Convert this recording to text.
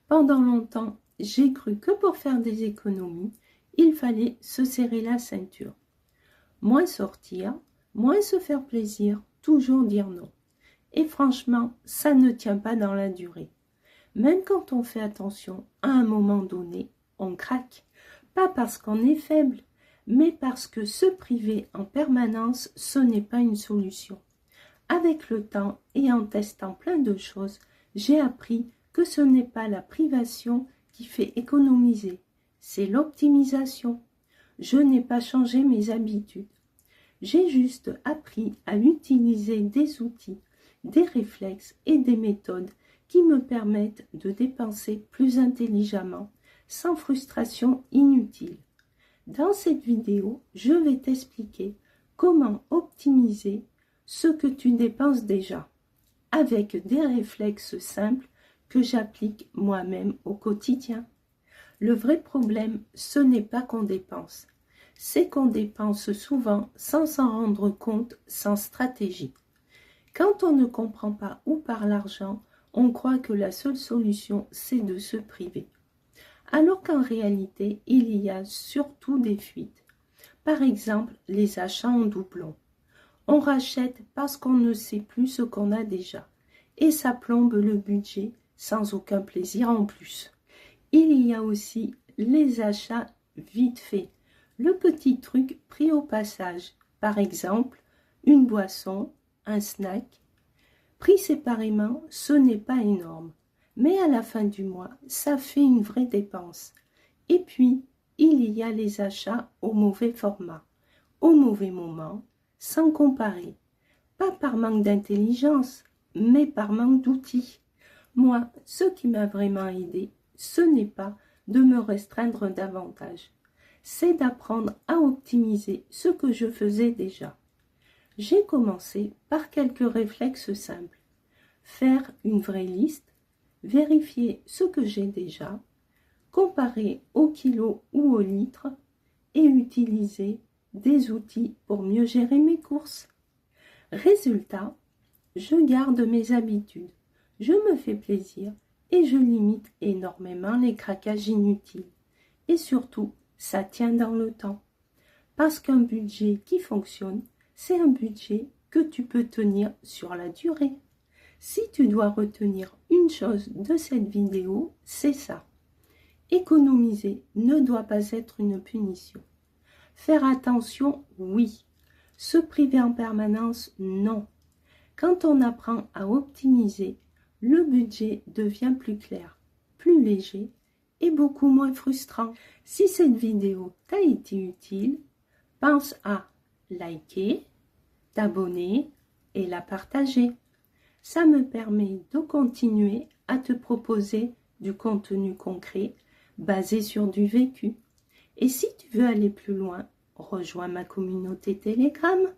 Pendant longtemps, j'ai cru que pour faire des économies, il fallait se serrer la ceinture. Moins sortir, moins se faire plaisir, toujours dire non. Et franchement, ça ne tient pas dans la durée. Même quand on fait attention, à un moment donné, on craque. Pas parce qu'on est faible, mais parce que se priver en permanence, ce n'est pas une solution. Avec le temps et en testant plein de choses, j'ai appris que ce n'est pas la privation qui fait économiser, c'est l'optimisation. Je n'ai pas changé mes habitudes. J'ai juste appris à utiliser des outils, des réflexes et des méthodes qui me permettent de dépenser plus intelligemment, sans frustration inutile. Dans cette vidéo, je vais t'expliquer comment optimiser ce que tu dépenses déjà, avec des réflexes simples que j'applique moi-même au quotidien. Le vrai problème, ce n'est pas qu'on dépense, c'est qu'on dépense souvent sans s'en rendre compte, sans stratégie. Quand on ne comprend pas où part l'argent, on croit que la seule solution, c'est de se priver. Alors qu'en réalité, il y a surtout des fuites. Par exemple, les achats en doublon. On rachète parce qu'on ne sait plus ce qu'on a déjà. Et ça plombe le budget sans aucun plaisir en plus. Il y a aussi les achats vite faits. Le petit truc pris au passage. Par exemple, une boisson, un snack. Pris séparément, ce n'est pas énorme. Mais à la fin du mois, ça fait une vraie dépense. Et puis, il y a les achats au mauvais format, au mauvais moment, sans comparer. Pas par manque d'intelligence, mais par manque d'outils. Moi, ce qui m'a vraiment aidé, ce n'est pas de me restreindre davantage. C'est d'apprendre à optimiser ce que je faisais déjà. J'ai commencé par quelques réflexes simples. Faire une vraie liste, vérifier ce que j'ai déjà, comparer au kilo ou au litre et utiliser des outils pour mieux gérer mes courses. Résultat, je garde mes habitudes, je me fais plaisir et je limite énormément les craquages inutiles. Et surtout, ça tient dans le temps. Parce qu'un budget qui fonctionne, c'est un budget que tu peux tenir sur la durée. Si tu dois retenir une chose de cette vidéo, c'est ça. Économiser ne doit pas être une punition. Faire attention, oui. Se priver en permanence, non. Quand on apprend à optimiser, le budget devient plus clair, plus léger et beaucoup moins frustrant. Si cette vidéo t'a été utile, pense à liker, t'abonner et la partager. Ça me permet de continuer à te proposer du contenu concret basé sur du vécu. Et si tu veux aller plus loin, rejoins ma communauté Telegram.